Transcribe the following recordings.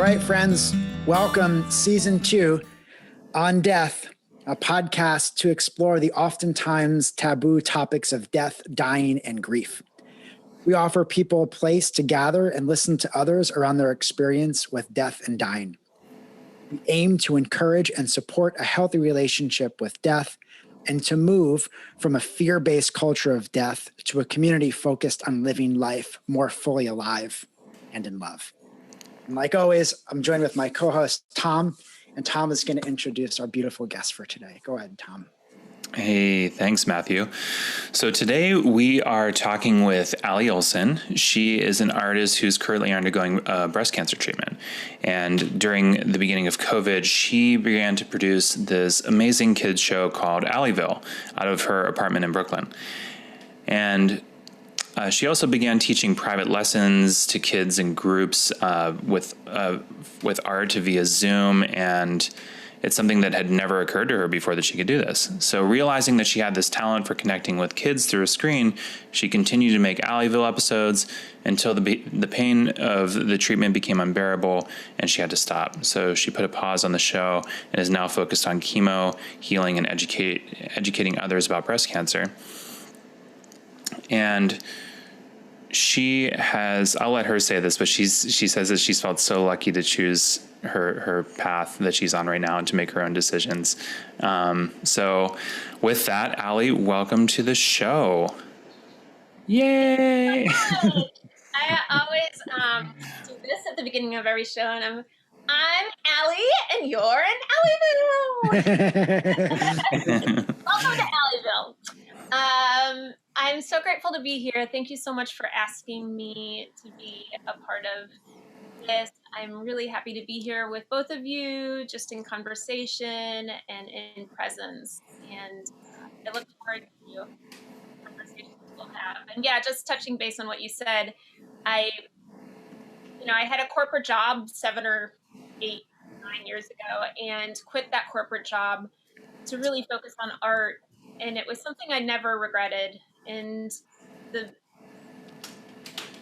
right, friends, welcome season 2 on Death, a podcast to explore the oftentimes taboo topics of death, dying, and grief. We offer people a place to gather and listen to others around their experience with death and dying. We aim to encourage and support a healthy relationship with death and to move from a fear-based culture of death to a community focused on living life more fully alive and in love. And like always, I'm joined with my co-host, Tom, and Tom is going to introduce our beautiful guest for today. Go ahead, Tom. Hey, thanks, Matthew. So today we are talking with Allie Olson. She is an artist who's currently undergoing breast cancer treatment. And during the beginning of COVID, she began to produce this amazing kids show called Allieville out of her apartment in Brooklyn. And she also began teaching private lessons to kids in groups with art via Zoom, and it's something that had never occurred to her before that she could do this. So realizing that she had this talent for connecting with kids through a screen, she continued to make Allieville episodes until the pain of the treatment became unbearable and she had to stop. So she put a pause on the show and is now focused on chemo, healing, and educating others about breast cancer. And she has, I'll let her say this, but she says that she's felt so lucky to choose her path that she's on right now and to make her own decisions. So with that, Allie, welcome to the show. Yay! I always do this at the beginning of every show, and I'm Allie, and you're in Allieville. Welcome to Allieville. I'm so grateful to be here. Thank you so much for asking me to be a part of this. I'm really happy to be here with both of you, just in conversation and in presence. And I look forward to the conversations we'll have. And yeah, just touching base on what you said, I had a corporate job 7 or 8, 9 years ago and quit that corporate job to really focus on art. And it was something I never regretted. And the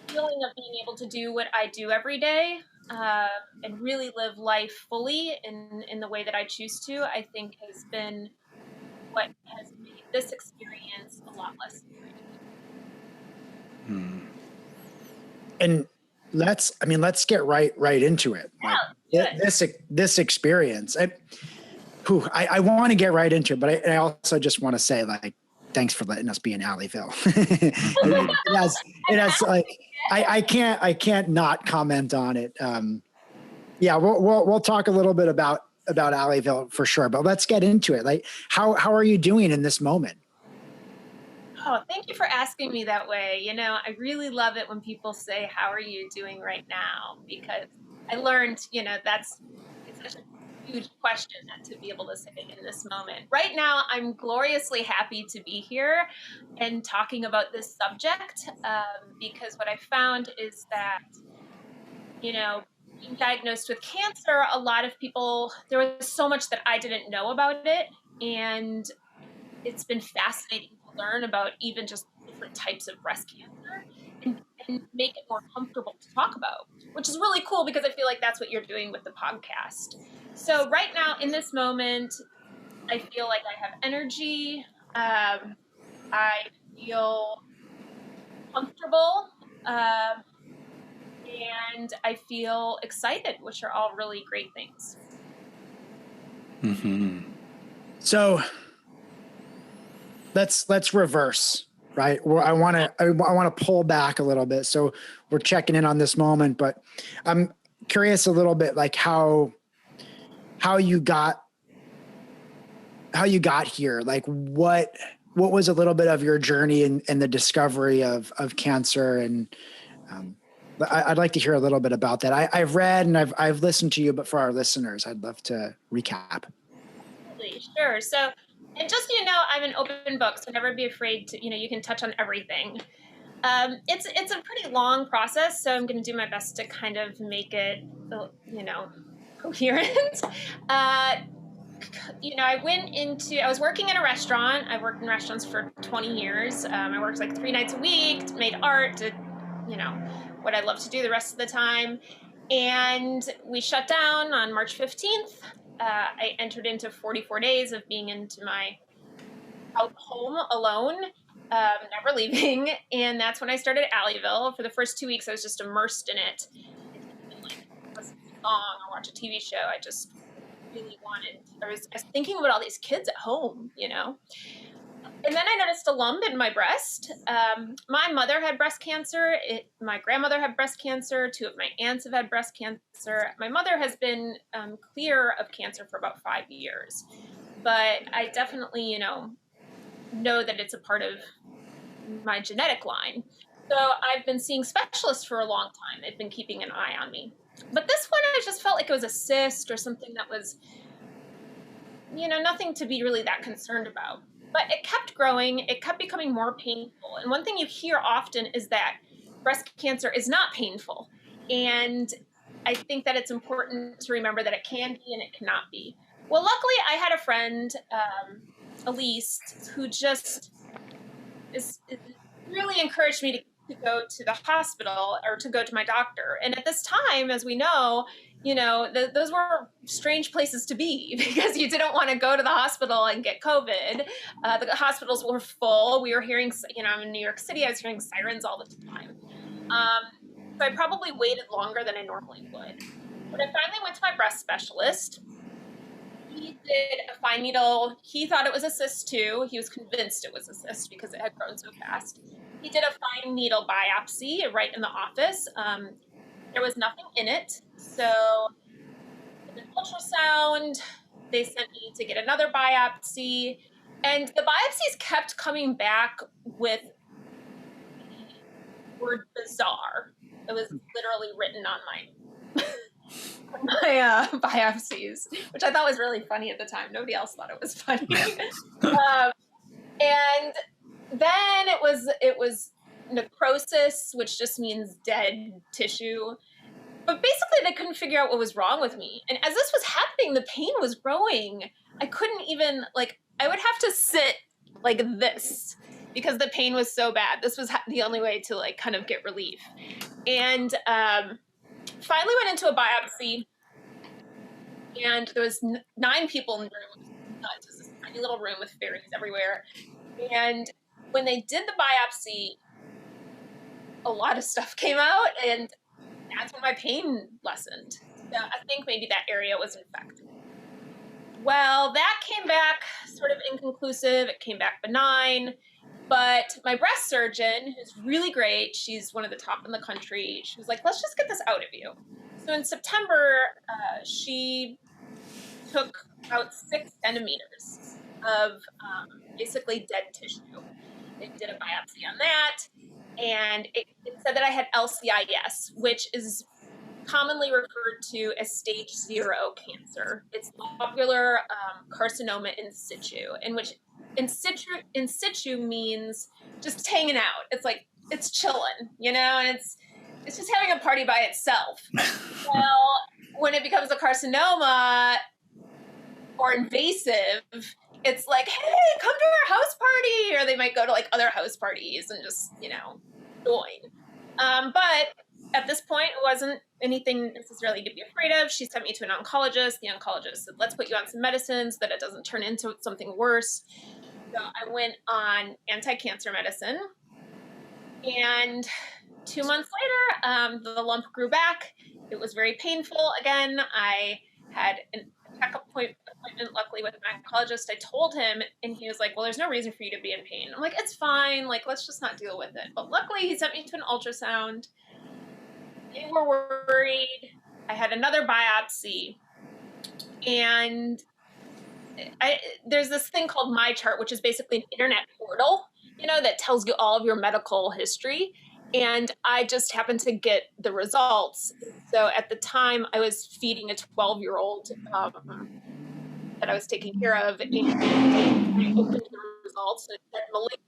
feeling of being able to do what I do every day and really live life fully in the way that I choose to, I think has been what has made this experience a lot less scary. And let's get right into it. Yeah, This experience, I want to get right into it, but I also just want to say, like, thanks for letting us be in Allieville. it has like, I can't not comment on it. Yeah, we'll talk a little bit about Allieville for sure, but let's get into it. Like, how are you doing in this moment? Oh, thank you for asking me that way. I really love it when people say, how are you doing right now? Because I learned, it's such a huge question to be able to say in this moment. Right now, I'm gloriously happy to be here and talking about this subject because what I found is that, being diagnosed with cancer, a lot of people, there was so much that I didn't know about it. And it's been fascinating to learn about even just different types of breast cancer and make it more comfortable to talk about, which is really cool because I feel like that's what you're doing with the podcast. So right now in this moment, I feel like I have energy. I feel comfortable. And I feel excited, which are all really great things. Mm-hmm. So let's reverse, right? I want to pull back a little bit. So we're checking in on this moment, but I'm curious a little bit, like how you got here. Like what was a little bit of your journey in the discovery of cancer, and I'd like to hear a little bit about that. I've read and I've listened to you, but for our listeners, I'd love to recap. Sure. So, and just I'm an open book, so never be afraid to, you can touch on everything. It's a pretty long process, so I'm going to do my best to kind of make it, coherent. I was working in a restaurant. I worked in restaurants for 20 years. I worked like 3 nights a week, made art, did, what I love to do the rest of the time. And we shut down on March 15th. I entered into 44 days of being into my home alone, never leaving. And that's when I started Allieville. For the first 2 weeks, I was just immersed in it. I didn't even like listen to a song or watch a TV show. I just really wanted, I was thinking about all these kids at home, you know? And then I noticed a lump in my breast. My mother had breast cancer. My grandmother had breast cancer. 2 of my aunts have had breast cancer. My mother has been clear of cancer for about 5 years. But I definitely, know that it's a part of my genetic line. So I've been seeing specialists for a long time. They've been keeping an eye on me. But this one, I just felt like it was a cyst or something that was, nothing to be really that concerned about. But it kept growing. It kept becoming more painful. And one thing you hear often is that breast cancer is not painful. And I think that it's important to remember that it can be and it cannot be. Well, luckily, I had a friend, Elise, who just is really encouraged me to go to the hospital or to go to my doctor. And at this time, as we know, those were strange places to be because you didn't want to go to the hospital and get COVID. The hospitals were full. We were hearing, I'm in New York City, I was hearing sirens all the time. So I probably waited longer than I normally would. But I finally went to my breast specialist. He did a fine needle. He thought it was a cyst too. He was convinced it was a cyst because it had grown so fast. He did a fine needle biopsy right in the office. There was nothing in it. So an ultrasound, they sent me to get another biopsy. And the biopsies kept coming back with the word bizarre. It was literally written on my biopsies, which I thought was really funny at the time. Nobody else thought it was funny. And then it was necrosis, which just means dead tissue. But basically, they couldn't figure out what was wrong with me. And as this was happening, the pain was growing. I couldn't even, I would have to sit like this because the pain was so bad. This was the only way to, kind of get relief. And finally went into a biopsy, and there was 9 people in the room. It was this tiny little room with fairies everywhere. And when they did the biopsy, a lot of stuff came out, and that's when my pain lessened. So I think maybe that area was infected. Well, that came back sort of inconclusive. It came back benign. But my breast surgeon, who's really great, she's one of the top in the country, she was like, let's just get this out of you. So in September, she took about 6 centimeters of basically dead tissue. They did a biopsy on that, and it said that I had LCIS, which is commonly referred to as stage 0 cancer. It's lobular carcinoma in situ, in which in situ means just hanging out. It's like, it's chilling, and it's just having a party by itself. Well, when it becomes a carcinoma or invasive, it's like, hey, come to our house party, or they might go to other house parties and just, join. But at this point, it wasn't anything necessarily to be afraid of. She sent me to an oncologist. The oncologist said, let's put you on some medicines that it doesn't turn into something worse. So I went on anti-cancer medicine. And 2 months later, the lump grew back. It was very painful. Again, I had a checkup appointment, luckily, with my oncologist. I told him, and he was like, well, there's no reason for you to be in pain. I'm like, it's fine. Let's just not deal with it. But luckily, he sent me to an ultrasound. They were worried. I had another biopsy. And there's this thing called MyChart, which is basically an internet portal, that tells you all of your medical history. And I just happened to get the results. So at the time, I was feeding a 12-year-old that I was taking care of. And I opened the results, and it said malignant.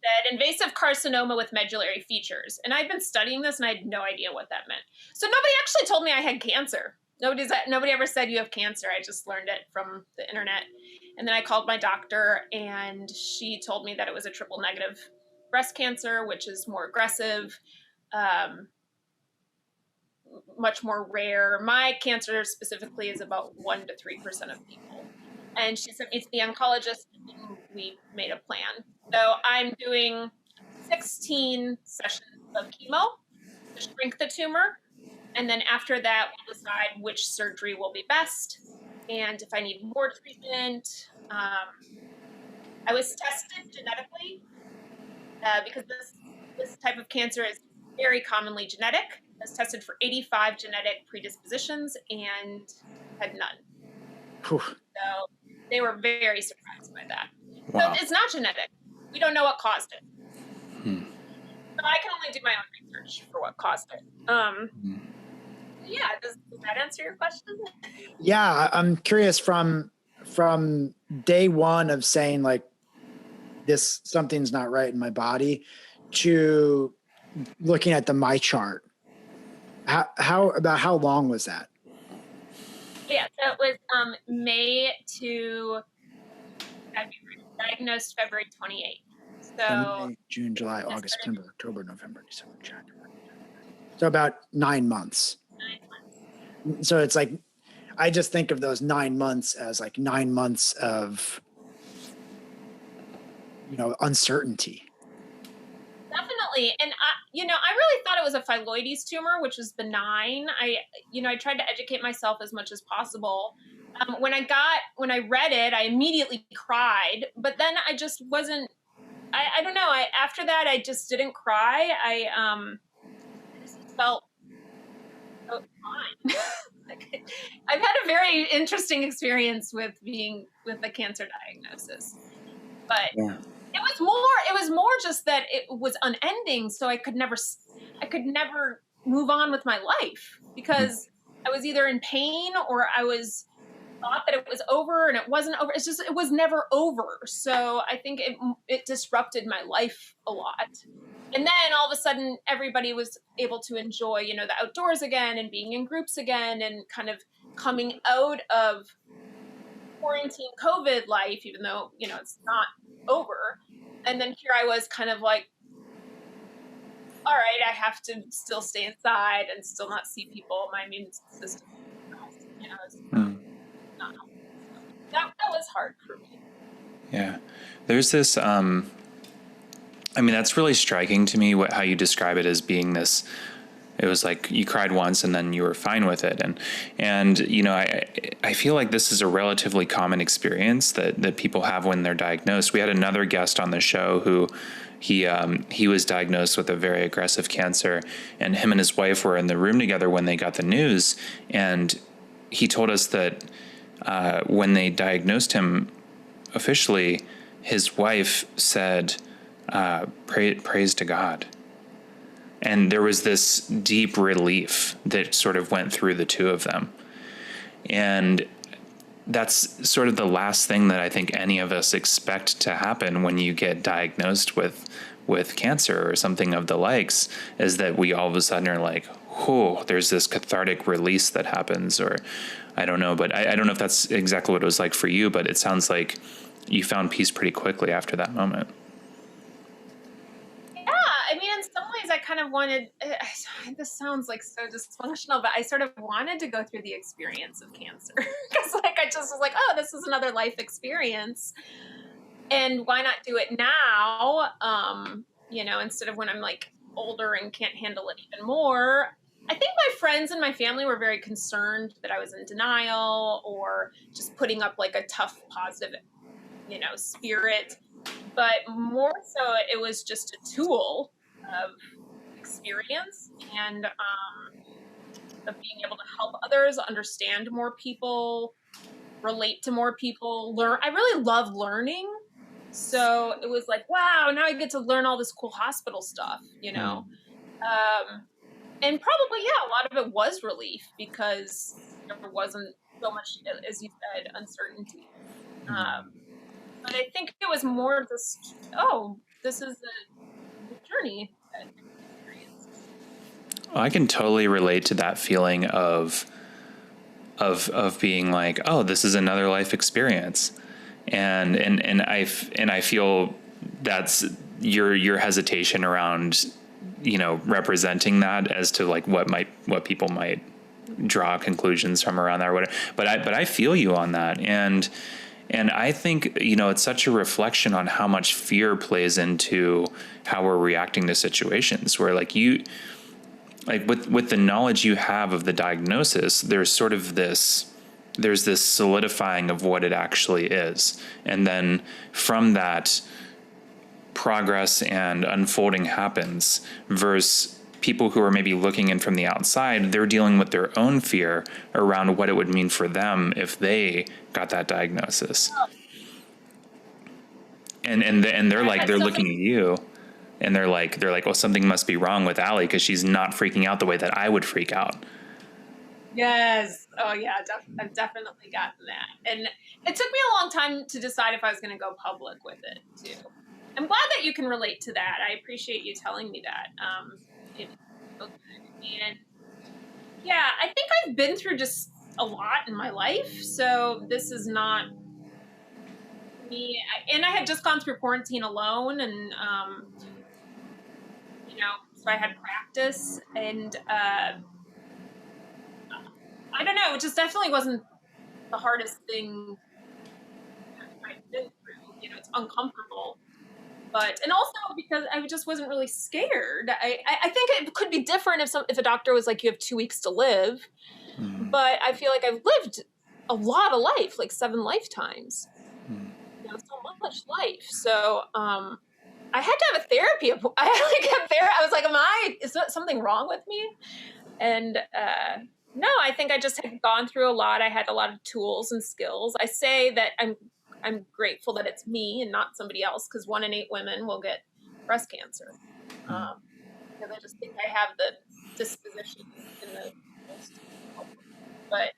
Said invasive carcinoma with medullary features. And I'd been studying this, and I had no idea what that meant. So nobody actually told me I had cancer. Nobody ever said you have cancer. I just learned it from the internet. And then I called my doctor, and she told me that it was a triple negative breast cancer, which is more aggressive, much more rare. My cancer specifically is about 1% to 3% of people. And she sent me to the oncologist, and we made a plan. So I'm doing 16 sessions of chemo to shrink the tumor. And then after that, we'll decide which surgery will be best and if I need more treatment. I was tested genetically because this type of cancer is very commonly genetic. I was tested for 85 genetic predispositions and had none. Whew. So they were very surprised by that. Wow. So it's not genetic. We don't know what caused it. So I can only do my own research for what caused it. Yeah, does that answer your question? Yeah, I'm curious from day one of saying like this something's not right in my body to looking at the my chart. How long was that? Yeah, so it was May to February, diagnosed February 28th. So May, June, July, August, September, October, November, December, January. So about 9 months. 9 months. So it's like, I just think of those 9 months as like 9 months of, uncertainty. Definitely. And I really thought it was a phylloides tumor, which was benign. I tried to educate myself as much as possible. When I read it, I immediately cried, but then I just wasn't, I don't know. After that, I just didn't cry. I just felt so fine. I've had a very interesting experience with the cancer diagnosis, but Yeah. it was more just that it was unending. So I could never move on with my life because I was either in pain or I thought that it was over and it wasn't over. It was never over. So I think it disrupted my life a lot. And then all of a sudden everybody was able to enjoy, the outdoors again and being in groups again and kind of coming out of quarantine COVID life, even though, it's not over. And then here I was kind of like, all right, I have to still stay inside and still not see people. My immune system, that was hard for me. Yeah. There's this, that's really striking to me how you describe it as being this, it was like you cried once and then you were fine with it. And I feel like this is a relatively common experience that people have when they're diagnosed. We had another guest on the show who he was diagnosed with a very aggressive cancer, and him and his wife were in the room together when they got the news. And he told us that when they diagnosed him officially, his wife said, praise to God. And there was this deep relief that sort of went through the two of them. And that's sort of the last thing that I think any of us expect to happen when you get diagnosed with cancer or something of the likes, is that we all of a sudden are like, whoa, there's this cathartic release that happens, or I don't know. But I don't know if that's exactly what it was like for you, but it sounds like you found peace pretty quickly after that moment. In some ways I kind of wanted, this sounds like so dysfunctional, but I sort of wanted to go through the experience of cancer because I just was like, oh, this is another life experience. And why not do it now? Instead of when I'm like older and can't handle it even more. I think my friends and my family were very concerned that I was in denial or just putting up like a tough, positive, spirit. But more so, it was just a tool of experience and of being able to help others understand more people, relate to more people, learn. I really love learning. So it was like, wow, now I get to learn all this cool hospital stuff, And probably, a lot of it was relief because there wasn't so much, as you said, uncertainty. But I think it was more just, this is a journey. I can totally relate to that feeling of being like, oh, this is another life experience. And I feel that's your hesitation around representing that as to like what people might draw conclusions from around that or whatever. But I feel you on that. And I think, it's such a reflection on how much fear plays into how we're reacting to situations where like with the knowledge you have of the diagnosis, there's this solidifying of what it actually is. And then from that, progress and unfolding happens, versus people who are maybe looking in from the outside, they're dealing with their own fear around what it would mean for them if they got that diagnosis. And they're looking at you and they're like, well, something must be wrong with Allie because she's not freaking out the way that I would freak out. Yes. Oh yeah, I've definitely gotten that. And it took me a long time to decide if I was going to go public with it too. I'm glad that you can relate to that. I appreciate you telling me that. And yeah, I think I've been through just a lot in my life. So this is not me. And I had just gone through quarantine alone and, so I had practice and, I don't know, it just definitely wasn't the hardest thing I've been through. It's uncomfortable. And also because I just wasn't really scared. I think it could be different if a doctor was like, you have 2 weeks to live. Mm. But I feel like I've lived a lot of life, like 7 lifetimes. So much life. So I had to have a therapy. I was like, is there something wrong with me? And no, I think I just had gone through a lot. I had a lot of tools and skills. I say that I'm grateful that it's me and not somebody else, because 1 in 8 women will get breast cancer. Because I just think I have the disposition in the most. But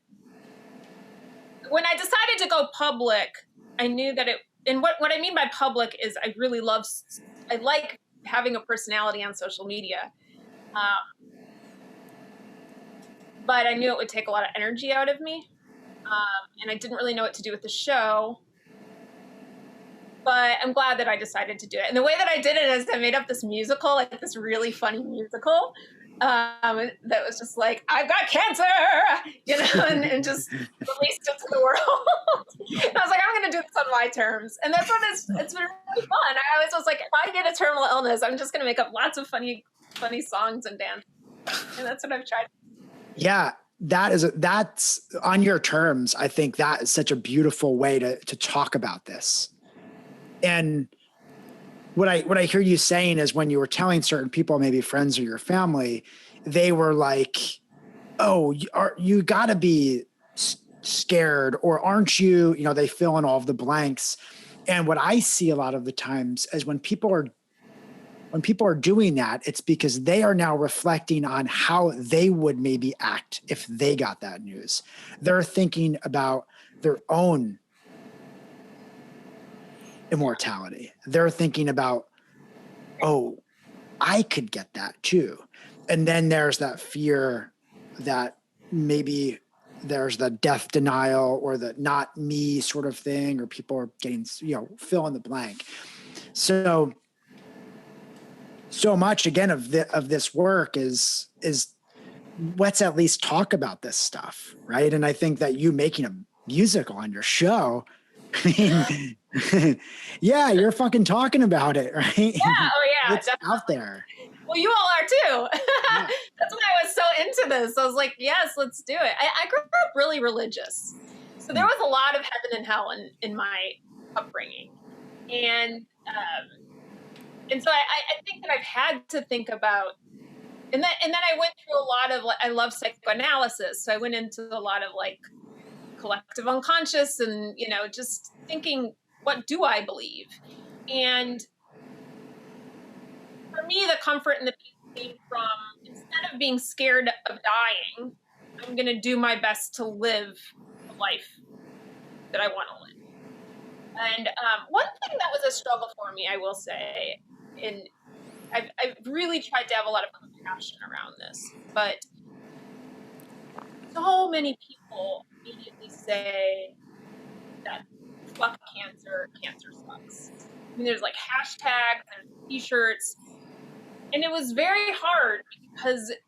when I decided to go public, I knew that and what I mean by public is I like having a personality on social media. But I knew it would take a lot of energy out of me. And I didn't really know what to do with the show. But I'm glad that I decided to do it. And the way that I did it is I made up this musical, like this really funny musical, that was just like, I've got cancer, and just released it to the world. And I was like, I'm going to do this on my terms. And that's it's been really fun. I always was like, if I get a terminal illness, I'm just going to make up lots of funny songs and dance. And that's what I've tried. Yeah. That's on your terms. I think that is such a beautiful way to talk about this. And what I hear you saying is when you were telling certain people, maybe friends or your family, they were like, oh, you gotta be scared, or aren't you, they fill in all of the blanks. And what I see a lot of the times is when people are doing that, it's because they are now reflecting on how they would maybe act if they got that news. They're thinking about their own immortality. They're thinking about, oh, I could get that too. And then there's that fear that maybe there's the death denial or the not me sort of thing, or people are getting, fill in the blank. So much again of this work is let's at least talk about this stuff, right? And I think that you making a musical on your show, I mean, yeah, you're fucking talking about it, right? Yeah, oh yeah, it's definitely out there. Well, you all are too. Yeah. That's why I was so into this. I was like, yes, let's do it. I grew up really religious, so there was a lot of heaven and hell in my upbringing, and so I think that I've had to think about, and then I went through a lot of, I love psychoanalysis, so I went into a lot of like collective unconscious and just thinking, what do I believe? And for me, the comfort and the peace came from, instead of being scared of dying, I'm going to do my best to live the life that I want to live. And one thing that was a struggle for me, I will say, and I've really tried to have a lot of compassion around this, but so many people immediately say that fuck cancer sucks. I mean, there's like hashtags, there's t-shirts, And it was very hard because it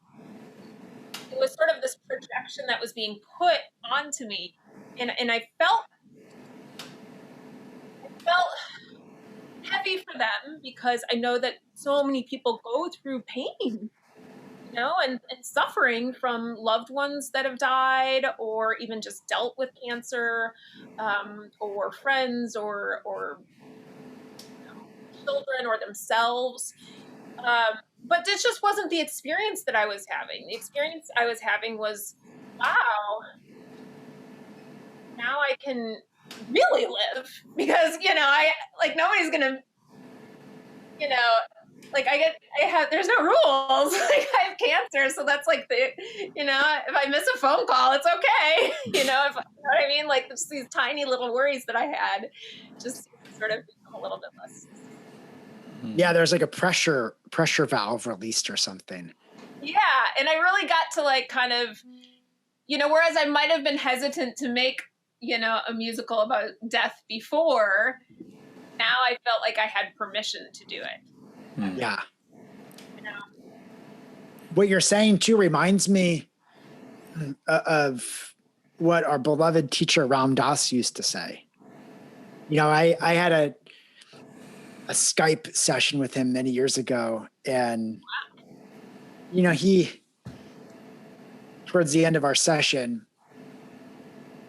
was sort of this projection that was being put onto me. And I felt heavy for them because I know that so many people go through pain, and suffering from loved ones that have died, or even just dealt with cancer, or friends, or children, or themselves. But this just wasn't the experience that I was having. The experience I was having was, wow, now I can really live, because I nobody's gonna, there's no rules. Like, I have cancer, so that's like if I miss a phone call, it's okay. You know what I mean? Like, just these tiny little worries that I had just sort of become a little bit less. Yeah, there's like a pressure valve released or something. Yeah, and I really got to like kind of, whereas I might have been hesitant to make, a musical about death before, now I felt like I had permission to do it. Yeah. What you're saying too reminds me of what our beloved teacher Ram Dass used to say. I had a Skype session with him many years ago, and he, towards the end of our session,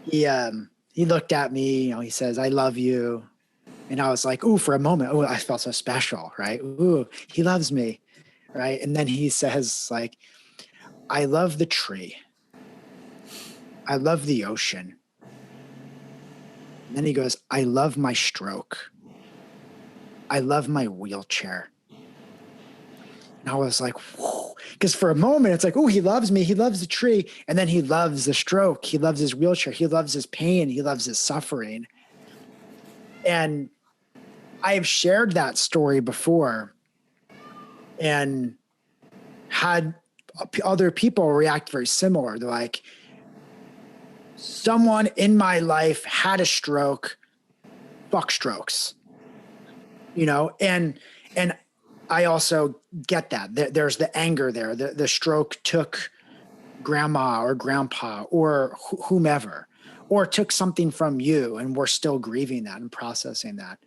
he looked at me, he says, "I love you." And I was like, ooh, for a moment, oh, I felt so special, right? Ooh, he loves me, right? And then he says, like, "I love the tree. I love the ocean." And then he goes, "I love my stroke. I love my wheelchair." And I was like, whoa. Because for a moment, it's like, oh, he loves me. He loves the tree. And then he loves the stroke. He loves his wheelchair. He loves his pain. He loves his suffering. And I have shared that story before and had other people react very similar. They're like, someone in my life had a stroke, fuck strokes, and I also get that. There's the anger there. The stroke took grandma or grandpa or whomever, or took something from you, and we're still grieving that and processing that.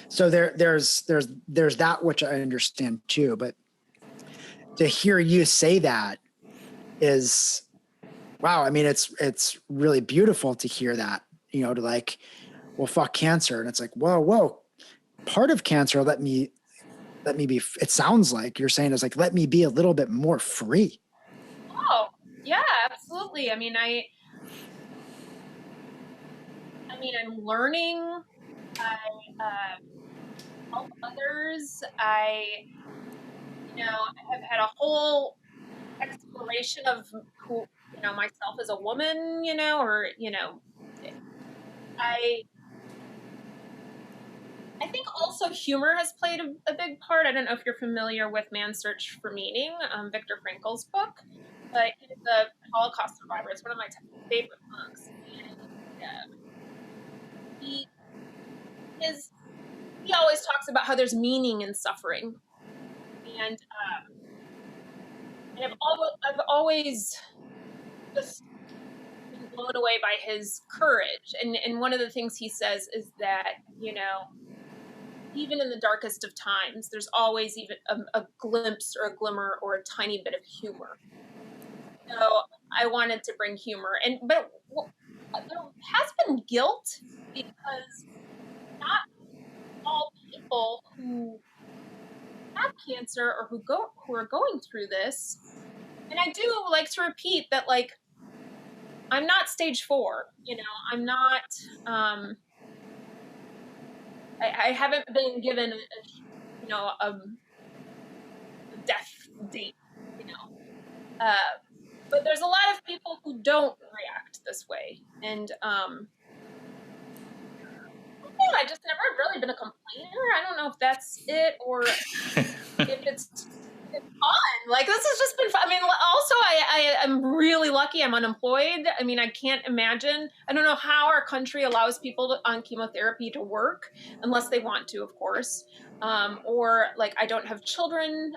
So there's that, which I understand too. But to hear you say that is, wow. I mean, it's really beautiful to hear that, to like, well, fuck cancer. And it's like, whoa, part of cancer, let me be, it sounds like you're saying is like, let me be a little bit more free. Oh, yeah, absolutely. I mean, I'm learning. I help others. I have had a whole exploration of who, myself as a woman, or, I think also humor has played a big part. I don't know if you're familiar with Man's Search for Meaning, Viktor Frankl's book, but he's a Holocaust survivor. It's one of my favorite books. And he always talks about how there's meaning in suffering. And I've always just been blown away by his courage. And one of the things he says is that, even in the darkest of times, there's always even a glimpse or a glimmer or a tiny bit of humor. So I wanted to bring humor. But there has been guilt, because not all people who have cancer or who are going through this, and I do like to repeat that, like, I'm not stage 4, I'm not, I haven't been given a death date, but there's a lot of people who don't react this way. And I just never really been a complainer. I don't know if that's it, or if it's fun. Like, this has just been fun. I mean, also am really lucky. I'm unemployed. I mean, I can't imagine. I don't know how our country allows people on chemotherapy to work unless they want to, of course. Or like, I don't have children,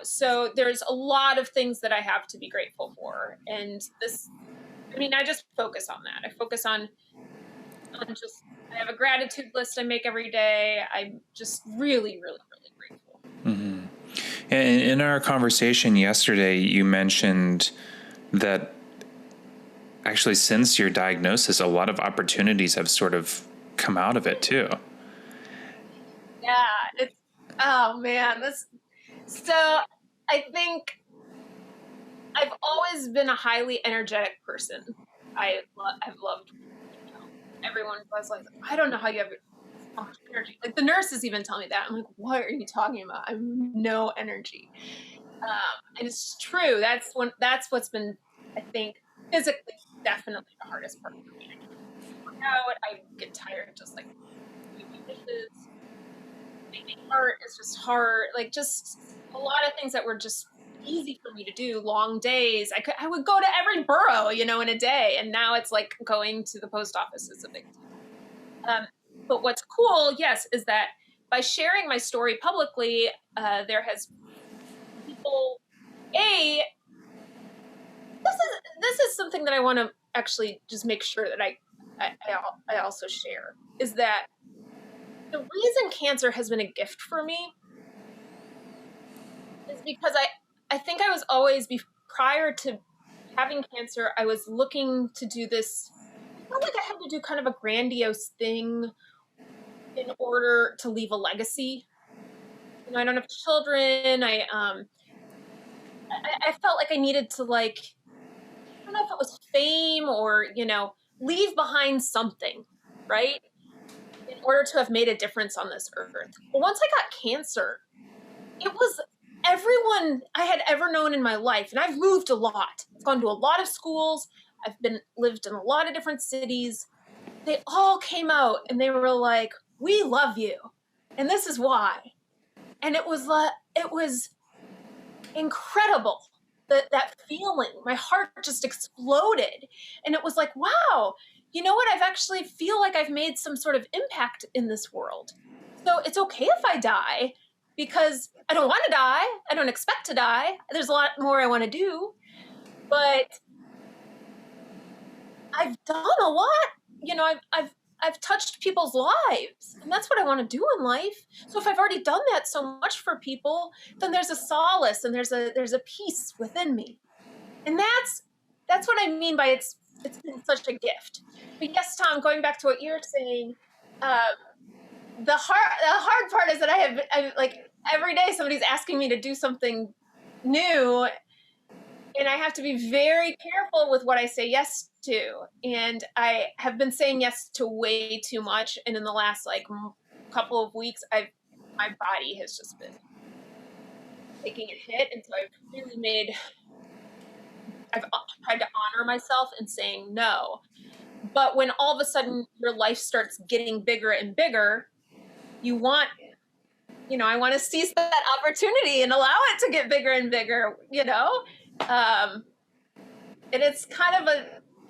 so there's a lot of things that I have to be grateful for. And I just focus on that. I focus on just, I have a gratitude list I make every day. I'm just really, really, really grateful. Mm-hmm. And in our conversation yesterday, you mentioned that actually since your diagnosis, a lot of opportunities have sort of come out of it too. Yeah, oh man, so I think I've always been a highly energetic person. I've loved, everyone was like, I don't know how you have so much energy. Like the nurses even tell me that. I'm like, what are you talking about? I have no energy. And it's true. That's what's been, I think, physically definitely the hardest part for me. I can't work out. I get tired just like doing dishes. Making art is just hard. Like just a lot of things that were just easy for me to do. Long days. I would go to every borough, in a day, and now it's like going to the post office is a big deal. But what's cool, yes, is that by sharing my story publicly, there has people. This is something that I want to actually just make sure that I also share is that the reason cancer has been a gift for me is because I think I was always prior to having cancer, I was looking to do this. I felt like I had to do kind of a grandiose thing in order to leave a legacy. I don't have children. I felt like I needed to, like, I don't know if it was fame or, leave behind something, right? In order to have made a difference on this earth. But once I got cancer, it was everyone I had ever known in my life. And I've moved a lot. I've gone to a lot of schools. I've lived in a lot of different cities. They all came out and they were like, we love you. And this is why. And it was incredible. That feeling, my heart just exploded. And it was like, wow, you know what? I've actually feel like I've made some sort of impact in this world. So it's okay if I die because I don't want to die. I don't expect to die. There's a lot more I want to do, but I've done a lot. I've touched people's lives, and that's what I want to do in life. So if I've already done that so much for people, then there's a solace and there's a peace within me. And that's what I mean by it's been such a gift. But yes, Tom, going back to what you're saying, the hard part is that I like every day somebody's asking me to do something new, and I have to be very careful with what I say yes to. And I have been saying yes to way too much. And in the last couple of weeks, my body has just been taking a hit. And so I've tried to honor myself in saying no. But when all of a sudden your life starts getting bigger and bigger, I want to seize that opportunity and allow it to get bigger and bigger, and it's kind of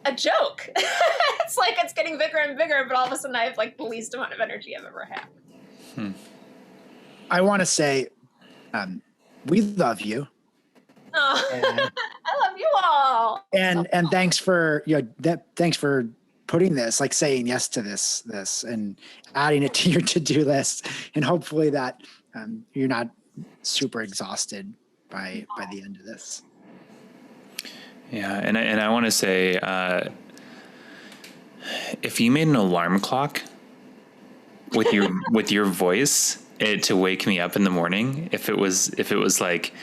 a joke. It's like it's getting bigger and bigger, but all of a sudden I have the least amount of energy I've ever had. I want to say, we love you. Oh, I love you all. And thanks for thanks for putting this, saying yes to this and adding it to your to-do list, and hopefully that you're not super exhausted by the end of this. Yeah, and I want to say, if you made an alarm clock with your voice to wake me up in the morning, if it was like,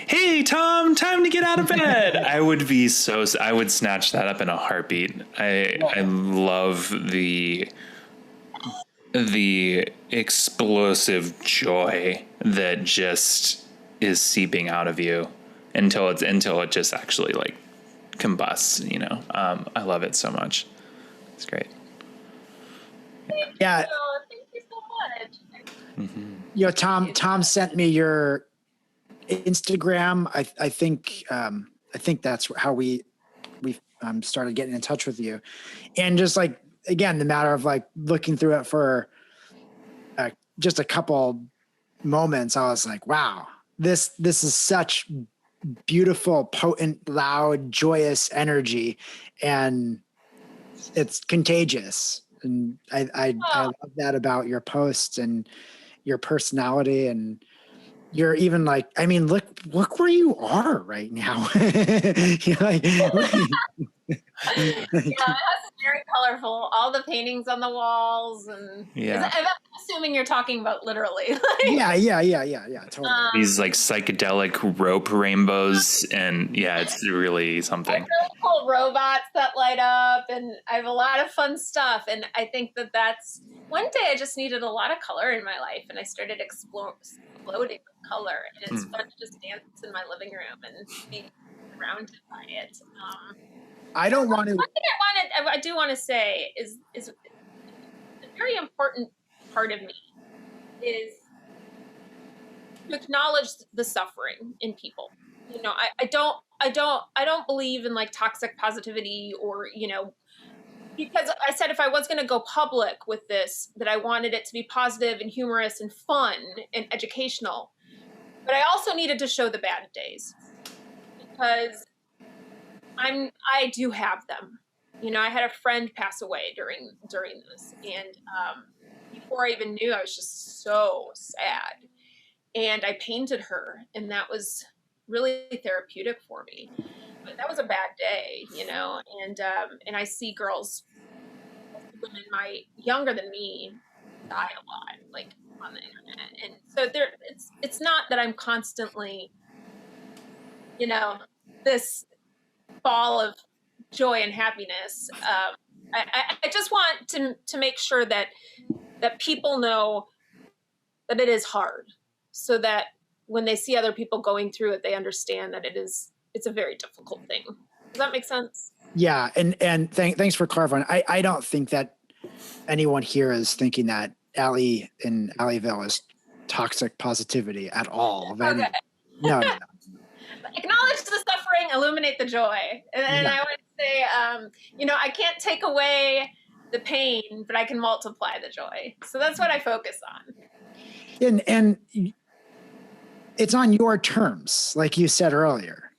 hey Tom, time to get out of bed, I would snatch that up in a heartbeat. I love the explosive joy that just is seeping out of you until it just actually combusts, I love it so much. It's great. Yeah. Thank you so much. Mm-hmm. Tom sent me your Instagram. I think that's how we started getting in touch with you, and just like again, the matter of like looking through it for just a couple moments, I was like, wow, this is such beautiful, potent, loud, joyous energy, and it's contagious. And I love that about your posts and your personality, and you're even like, I mean, look where you are right now. You're like, Yeah, it's very colorful. All the paintings on the walls, and I'm assuming you're talking about literally. yeah, totally. These like psychedelic rope rainbows, and it's really something. Really cool robots that light up, and I have a lot of fun stuff. And I think that's one day I just needed a lot of color in my life, and I started exploding with color, and it's fun to just dance in my living room and be surrounded by it. I don't want to. One thing I do want to say is a very important part of me is to acknowledge the suffering in people. You know, I don't believe in like toxic positivity or, you know, because I said if I was going to go public with this, that I wanted it to be positive and humorous and fun and educational. But I also needed to show the bad days, because I do have them. You know, I had a friend pass away during this, and before I even knew, I was just so sad. And I painted her, and that was really therapeutic for me. But that was a bad day, you know. And I see girls, women younger than me, die a lot, like on the internet. And so it's not that I'm constantly, you know, this ball of joy and happiness. I just want to make sure that people know that it is hard, so that when they see other people going through it, they understand that it's a very difficult thing. Does that make sense? Yeah, and thanks for clarifying. I don't think that anyone here is thinking that Allie in Allieville is toxic positivity at all. Okay. No. Acknowledge the suffering, illuminate the joy. And I would say, you know, I can't take away the pain, but I can multiply the joy. So that's what I focus on. And it's on your terms, like you said earlier.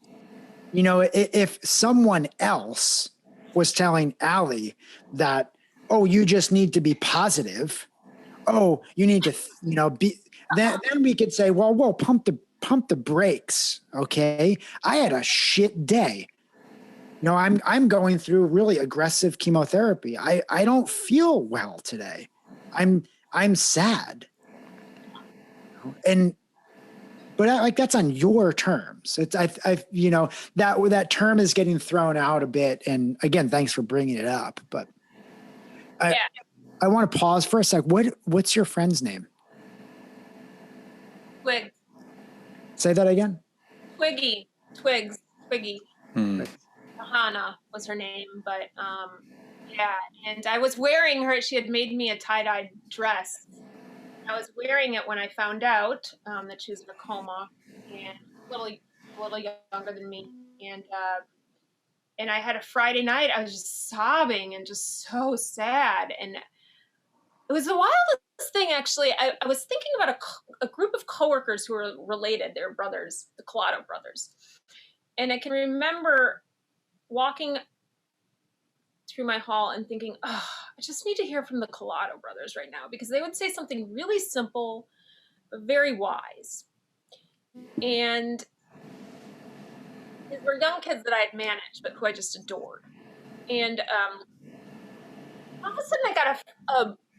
You know, if someone else was telling Allie that, oh, you just need to be positive. Oh, you need to, you know, be. Then we could say, well, whoa, pump the brakes, okay? I had a shit day. You know, I'm going through really aggressive chemotherapy. I don't feel well today. I'm sad. But like that's on your terms. It's I you know that term is getting thrown out a bit. And again, thanks for bringing it up. But I want to pause for a sec. What's your friend's name? Twigs. Say that again. Twiggy. Hannah was her name, but and I was wearing her. She had made me a tie-dye dress. I was wearing it when I found out that she was in a coma, and a little younger than me, and I had a Friday night. I was just sobbing and just so sad, and it was the wildest thing. Actually, I was thinking about a group of coworkers who were related. They're brothers, the Collado brothers, and I can remember walking through my hall and thinking, oh, I just need to hear from the Collado brothers right now, because they would say something really simple, but very wise. And these were young kids that I had managed, but who I just adored. And all of a sudden I got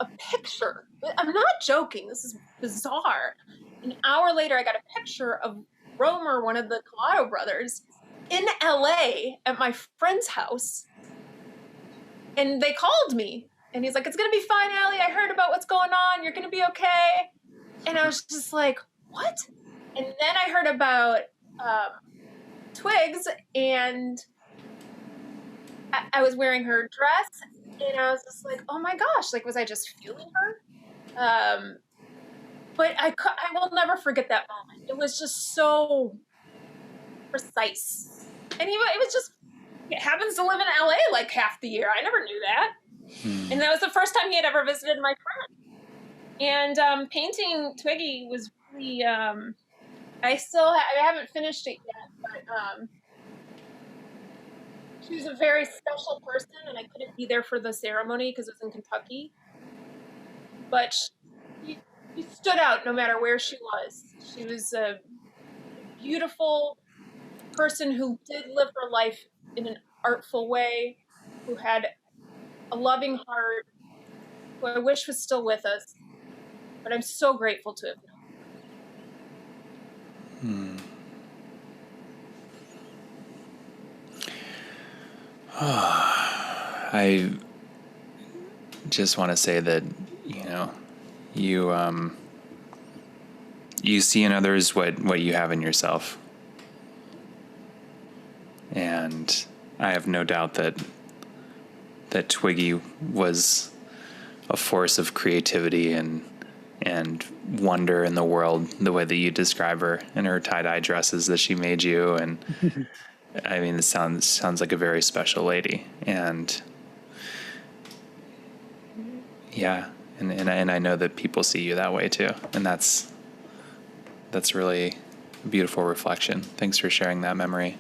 a picture. I'm not joking. This is bizarre. An hour later, I got a picture of Romer, one of the Collado brothers, in LA at my friend's house. And they called me, and he's like, it's going to be fine, Allie. I heard about what's going on. You're going to be okay. And I was just like, what? And then I heard about Twigs, and I was wearing her dress, and I was just like, oh my gosh, like, was I just feeling her? But I will never forget that moment. it was just so precise. And it happens to live in LA like half the year. I never knew that. And that was the first time he had ever visited my friend. And painting Twiggy was really, I haven't finished it yet, but she was a very special person, and I couldn't be there for the ceremony because it was in Kentucky. But she stood out no matter where she was. She was a beautiful person who did live her life in an artful way, who had a loving heart, who I wish was still with us. But I'm so grateful to have known. I just want to say that, you know, you see in others what you have in yourself. And I have no doubt that Twiggy was a force of creativity and wonder in the world, the way that you describe her in her tie-dye dresses that she made you. And I mean, it sounds like a very special lady. And yeah, and I know that people see you that way too. And that's really a beautiful reflection. Thanks for sharing that memory.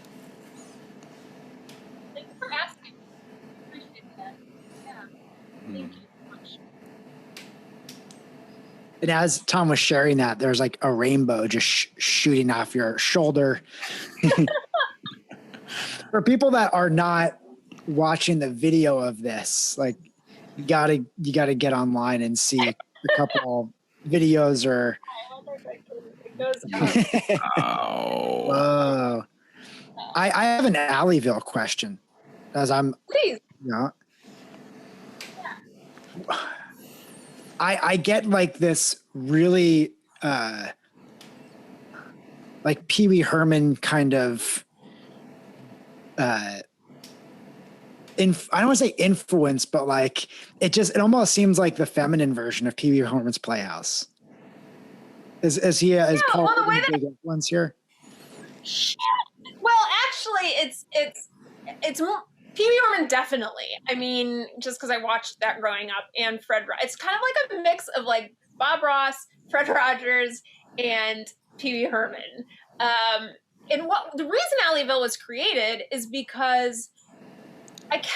Thanks for asking. I appreciate that. Yeah. Thank you so much. And as Tom was sharing that, there's like a rainbow just shooting off your shoulder. For people that are not watching the video of this, like you gotta get online and see a couple videos or. It goes up. Oh. Whoa. I have an Allieville question, as I'm. Please. You know, I get like this really like Pee Wee Herman kind of I don't want to say influence, but like it almost seems like the feminine version of Pee Wee Herman's Playhouse. Is he is Paul well, the way a big influence here? Well, actually, it's more Pee Wee Herman, definitely. I mean, just because I watched that growing up, and Fred. It's kind of like a mix of like Bob Ross, Fred Rogers, and Pee Wee Herman. And what the reason Allieville was created is because it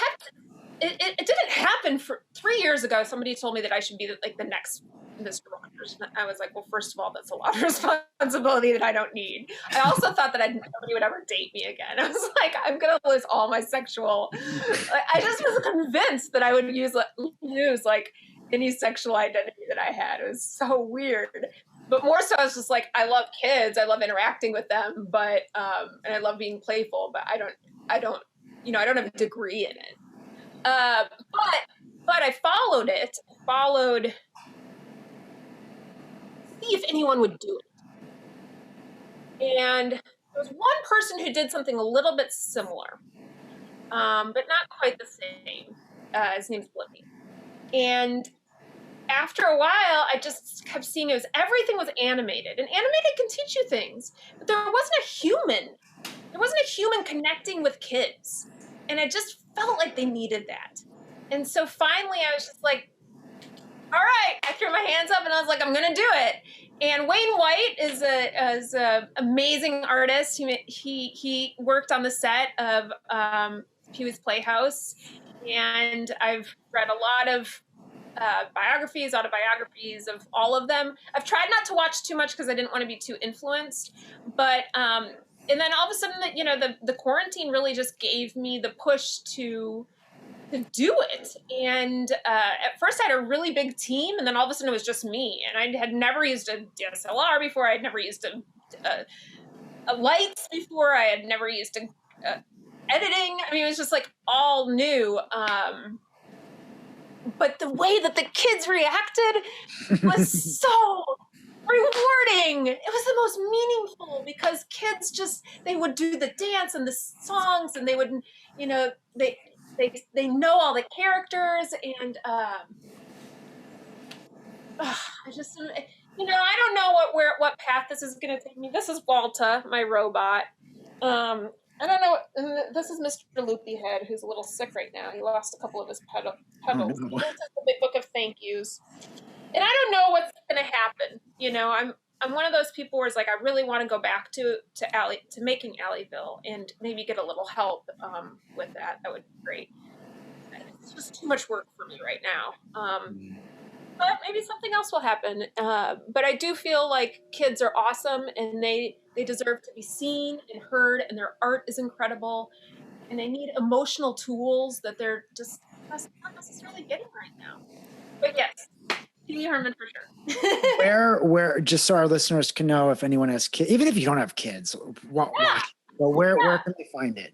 didn't happen for 3 years ago. Somebody told me that I should be like the next Mr. Rogers. And I was like, well, first of all, that's a lot of responsibility that I don't need. I also thought that nobody would ever date me again. I was like, I'm going to lose all my sexual. I just was convinced that I would lose like any sexual identity that I had. It was so weird. But more so, I was just like, I love kids. I love interacting with them, but and I love being playful. But I don't have a degree in it. But I followed it. See if anyone would do it. And there was one person who did something a little bit similar, but not quite the same. His name's Blippi. And after a while, I just kept seeing everything was animated. And animated can teach you things, but there wasn't a human. There wasn't a human connecting with kids. And I just felt like they needed that. And so finally, I was just like, all right, I threw my hands up and I was like, I'm going to do it. And Wayne White is a amazing artist. He worked on the set of Pee Wee's Playhouse. And I've read a lot of biographies, autobiographies of all of them. I've tried not to watch too much because I didn't want to be too influenced. But and then all of a sudden, the quarantine really just gave me the push to do it. And at first I had a really big team, and then all of a sudden it was just me. And I had never used a DSLR before. I had never used a lights before. I had never used editing. I mean, it was just like all new. But the way that the kids reacted was so rewarding. It was the most meaningful because kids they would do the dance and the songs, and they would, they know all the characters, and I don't know what path this is going to take me. This is Walta, my robot. I don't know. And this is Mr. Loopy Head, who's a little sick right now. He lost a couple of his Oh pedals. no. This is the big book of thank yous, and I don't know what's going to happen. I'm one of those people where it's like I really want to go back to making Allieville and maybe get a little help with that. That would be great. It's just too much work for me right now. But maybe something else will happen. But I do feel like kids are awesome and they deserve to be seen and heard, and their art is incredible. And they need emotional tools that they're just not necessarily getting right now. But yes, Pee Herman for sure. Where, just so our listeners can know if anyone has kids, even if you don't have kids, watch. But where can they find it?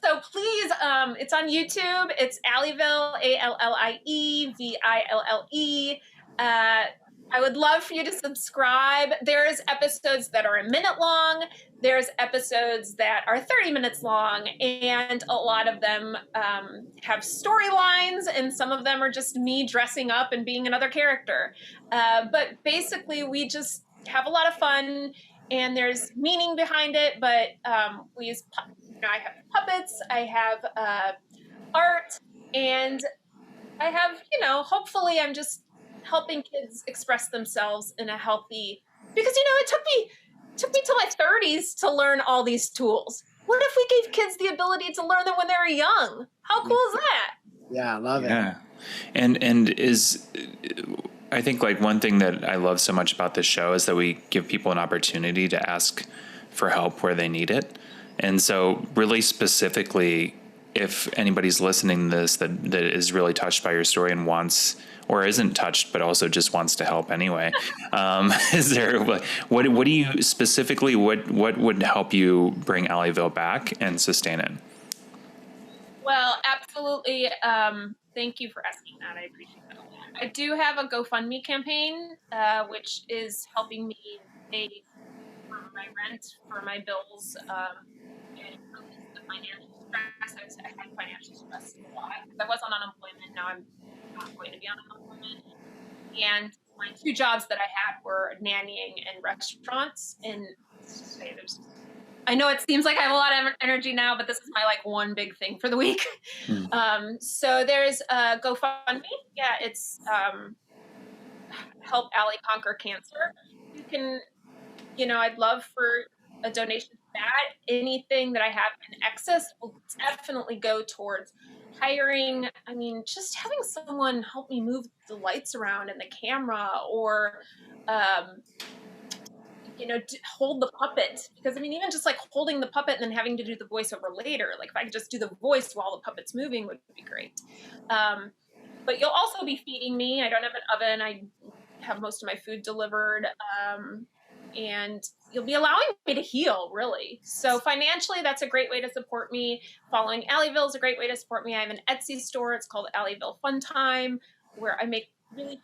So please, it's on YouTube. It's Allieville, Allieville. I would love for you to subscribe. There's episodes that are a minute long. There's episodes that are 30 minutes long, and a lot of them have storylines, and some of them are just me dressing up and being another character. But basically, we just have a lot of fun, and there's meaning behind it. But we use, I have puppets, I have art, and I have, hopefully, I'm just helping kids express themselves in a healthy, because it took me till my 30s to learn all these tools. What if we gave kids the ability to learn them when they were young? How cool is that? Yeah, I love it. Yeah. And I think like one thing that I love so much about this show is that we give people an opportunity to ask for help where they need it. And so really specifically, if anybody's listening to this that is really touched by your story and wants, or isn't touched, but also just wants to help anyway, is there, what do you specifically, what would help you bring Allieville back and sustain it? Well, absolutely. Thank you for asking that. I appreciate that. I do have a GoFundMe campaign, which is helping me pay for my rent, for my bills, and release the financial stress. I had financial stress a lot because I was on unemployment. Now I'm not going to be on unemployment. And my two jobs that I had were nannying and restaurants. And I know it seems like I have a lot of energy now, but this is my one big thing for the week. So there's a GoFundMe. Yeah, it's Help Allie Conquer Cancer. You can, I'd love for a donation to that. Anything that I have in excess will definitely go towards hiring. I mean, just having someone help me move the lights around and the camera, or hold the puppet, because even just holding the puppet and then having to do the voiceover later, if I could just do the voice while the puppet's moving would be great. But you'll also be feeding me. I don't have an oven. I have most of my food delivered. And you'll be allowing me to heal, really. So financially, that's a great way to support me. Following Allieville is a great way to support me. I have an Etsy store. It's called Allieville Fun Time, where I make really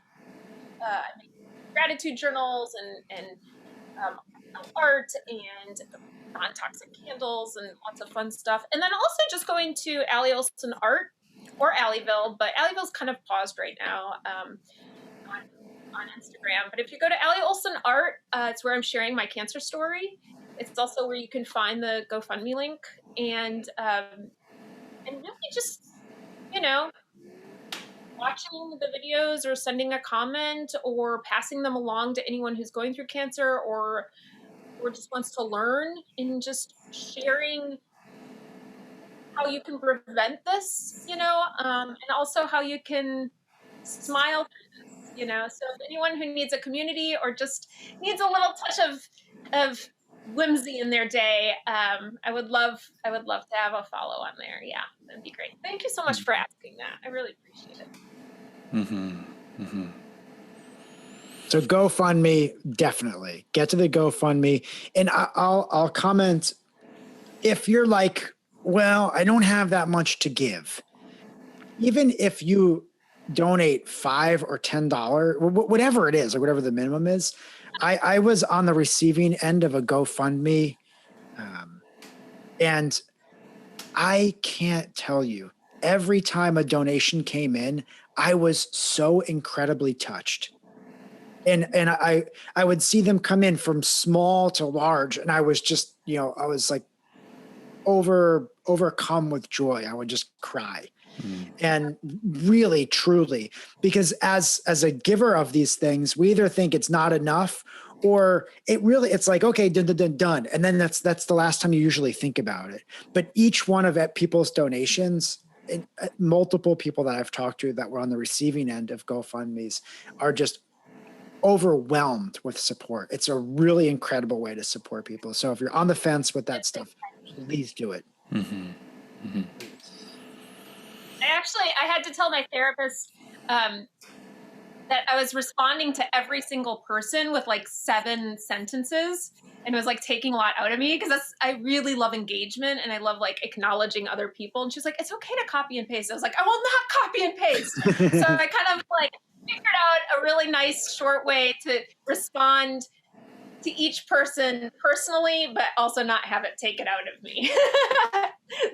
gratitude journals and art and non-toxic candles and lots of fun stuff. And then also just going to Allie Olson Art or Allieville, but Allieville's kind of paused right now on Instagram. But if you go to Allie Olson Art, it's where I'm sharing my cancer story. It's also where you can find the GoFundMe link, and really just watching the videos or sending a comment or passing them along to anyone who's going through cancer or just wants to learn, and just sharing how you can prevent this, and also how you can smile through this, so if anyone who needs a community or just needs a little touch of whimsy in their day, I would love to have a follow on there. Yeah, that'd be great. Thank you so much for asking that. I really appreciate it. Mm-hmm. Mm-hmm. So GoFundMe, definitely get to the GoFundMe, and I'll comment if you're like, well, I don't have that much to give. Even if you donate $5 or $10, whatever it is, or whatever the minimum is, I was on the receiving end of a GoFundMe, and I can't tell you, every time a donation came in, I was so incredibly touched. And I would see them come in from small to large, and I was just, I was like overcome with joy. I would just cry. And really, truly, because as a giver of these things, we either think it's not enough, or it's like, okay, done. And then that's the last time you usually think about it. But each one of people's donations, and multiple people that I've talked to that were on the receiving end of GoFundMe's are just overwhelmed with support. It's a really incredible way to support people. So if you're on the fence with that stuff, please do it. I had to tell my therapist that I was responding to every single person with like 7 sentences, and it was like taking a lot out of me, because I really love engagement and I love like acknowledging other people. And she's like, it's okay to copy and paste. I was like, I will not copy and paste. So I kind of like figured out a really nice short way to respond to each person personally, but also not have it taken out of me.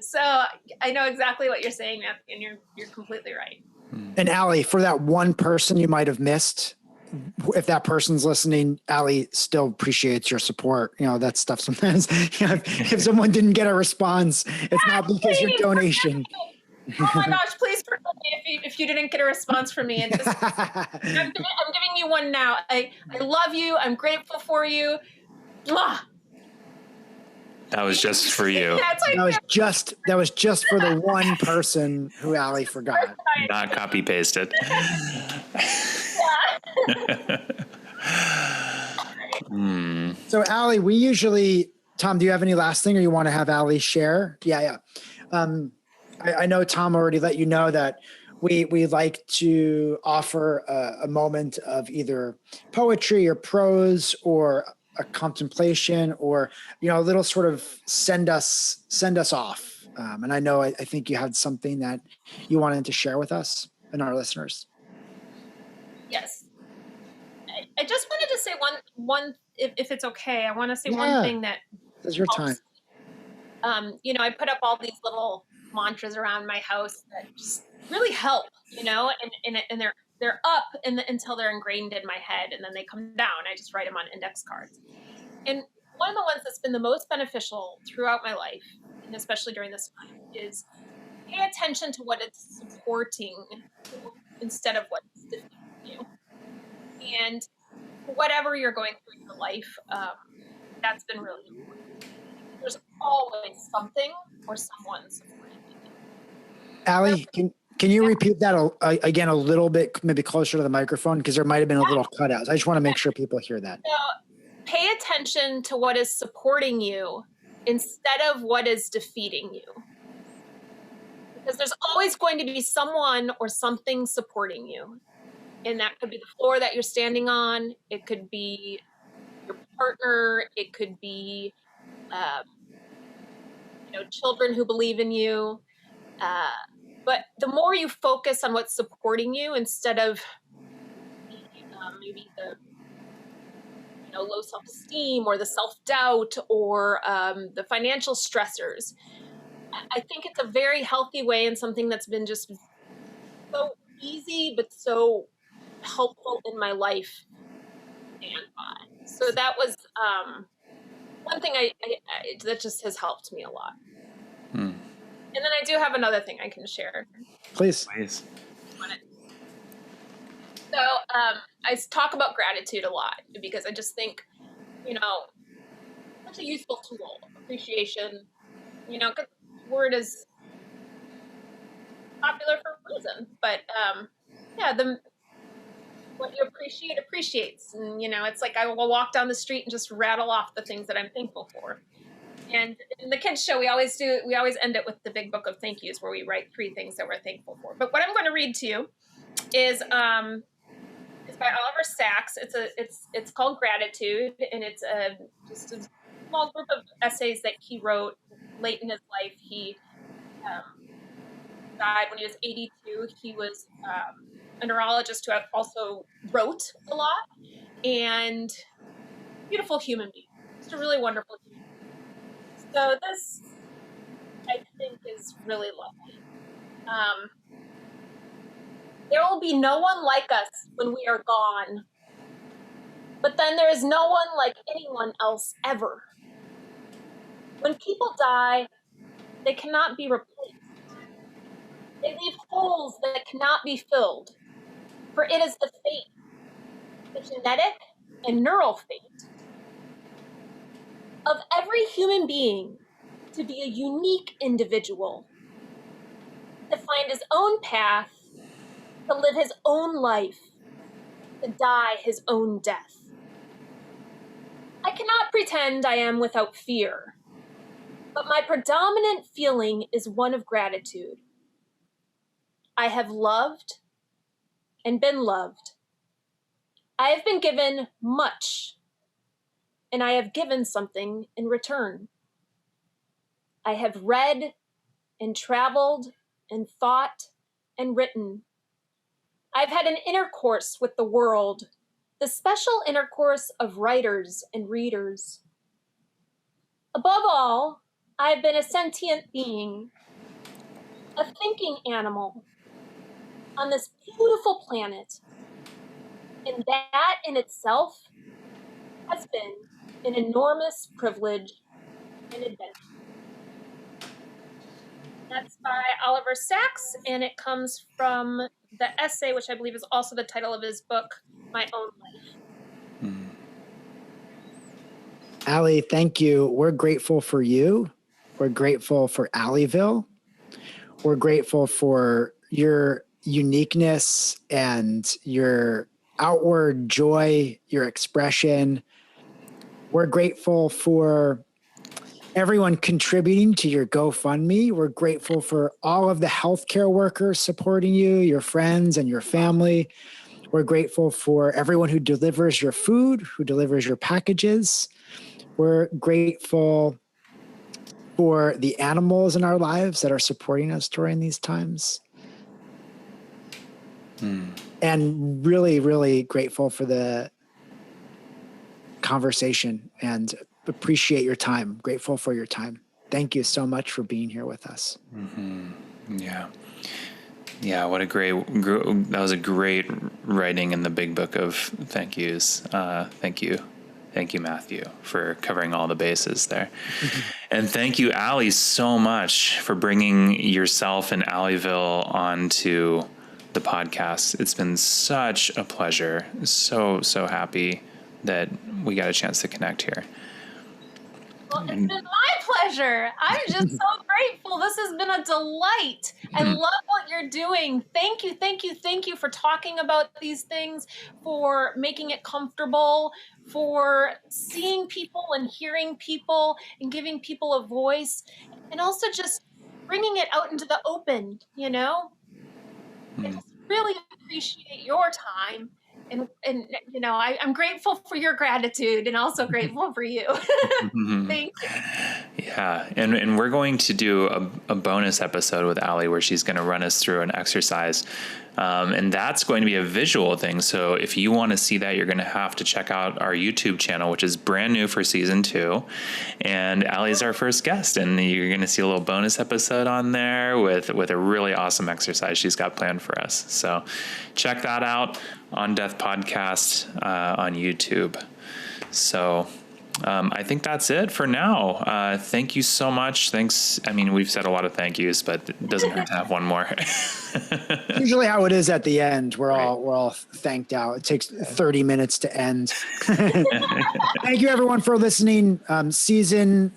So I know exactly what you're saying, Matthew, and you're completely right. And Allie, for that one person you might have missed, if that person's listening, Allie still appreciates your support. That stuff sometimes, if someone didn't get a response, it's not because your donation. Oh my gosh, please forgive me if you didn't get a response from me. And I'm giving you one now. I love you. I'm grateful for you. Mwah. That was just for you. Yeah, that was just for the one person who Allie forgot. Not copy pasted. So Allie, we usually, Tom, do you have any last thing, or you want to have Allie share? Yeah. I know Tom already let you know that we like to offer a moment of either poetry or prose or a contemplation, or a little sort of send us off. And I know I think you had something that you wanted to share with us and our listeners. Yes, I just wanted to say one if it's okay. I want to say one thing that is your time. I put up all these little mantras around my house that just really help, and they're up until they're ingrained in my head, and then they come down. I just write them on index cards. And one of the ones that's been the most beneficial throughout my life, and especially during this time, is pay attention to what it's supporting instead of what's defeating you. And whatever you're going through in your life, that's been really important. There's always something or someone supporting you. Allie, can you repeat that again a little bit, maybe closer to the microphone, because there might have been a little cutouts. I just want to make sure people hear that. So, pay attention to what is supporting you instead of what is defeating you. Because there's always going to be someone or something supporting you. And that could be the floor that you're standing on. It could be your partner. It could be, children who believe in you. But the more you focus on what's supporting you instead of maybe the low self-esteem or the self-doubt or the financial stressors, I think it's a very healthy way, and something that's been just so easy but so helpful in my life. And so that was one thing I that just has helped me a lot. And then I do have another thing I can share. Please. So I talk about gratitude a lot, because I just think, such a useful tool. Appreciation, because the word is popular for a reason. But what you appreciate appreciates. And, it's like I will walk down the street and just rattle off the things that I'm thankful for. And in the kids show, we always end it with the big book of thank yous, where we write 3 things that we're thankful for. But what I'm going to read to you is by Oliver Sacks. It's called Gratitude, and it's just a small group of essays that he wrote late in his life. He died when he was 82. He was a neurologist who also wrote a lot, and beautiful human being, just a really wonderful human being. So this, I think, is really lovely. There will be no one like us when we are gone. But then there is no one like anyone else ever. When people die, they cannot be replaced. They leave holes that cannot be filled, for it is the fate, the genetic and neural fate of every human being to be a unique individual, to find his own path, to live his own life, to die his own death. I cannot pretend I am without fear, but my predominant feeling is one of gratitude. I have loved and been loved. I have been given much, and I have given something in return. I have read and traveled and thought and written. I've had an intercourse with the world, the special intercourse of writers and readers. Above all, I've been a sentient being, a thinking animal on this beautiful planet. And that in itself has been an enormous privilege and adventure. That's by Oliver Sacks, and it comes from the essay, which I believe is also the title of his book, My Own Life. Allie, thank you. We're grateful for you. We're grateful for Allieville. We're grateful for your uniqueness and your outward joy, your expression. We're grateful for everyone contributing to your GoFundMe. We're grateful for all of the healthcare workers supporting you, your friends and your family. We're grateful for everyone who delivers your food, who delivers your packages. We're grateful for the animals in our lives that are supporting us during these times. And really, really grateful for the conversation and appreciate your time. Grateful for your time. Thank you so much for being here with us. Yeah. Yeah. What a that was a great writing in the big book of thank yous. Thank you. Thank you, Matthew, for covering all the bases there. And thank you, Allie, so much for bringing yourself and Allieville onto the podcast. It's been such a pleasure. So happy that we got a chance to connect here. Well, it's been my pleasure. I'm just so grateful. This has been a delight. I love what you're doing. Thank you for talking about these things, for making it comfortable, for seeing people and hearing people and giving people a voice, and also just bringing it out into the open, you know? I just really appreciate your time. And you know, I'm grateful for your gratitude and also grateful for you. Thank you. Yeah. And we're going to do a bonus episode with Allie where she's going to run us through an exercise. And that's going to be a visual thing. So if you want to see that, you're going to have to check out our YouTube channel, which is brand new for season 2. And Allie's our first guest, and you're going to see a little bonus episode on there with a really awesome exercise she's got planned for us. So check that out on Death Podcast on YouTube. So I think that's it for now. Thank you so much. Thanks. I mean, we've said a lot of thank yous, but it doesn't hurt to have one more. Usually how it is at the end, we're all thanked out. It takes 30 minutes to end. Thank you everyone for listening. Season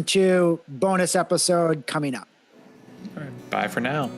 2 bonus episode coming up. All right, bye for now.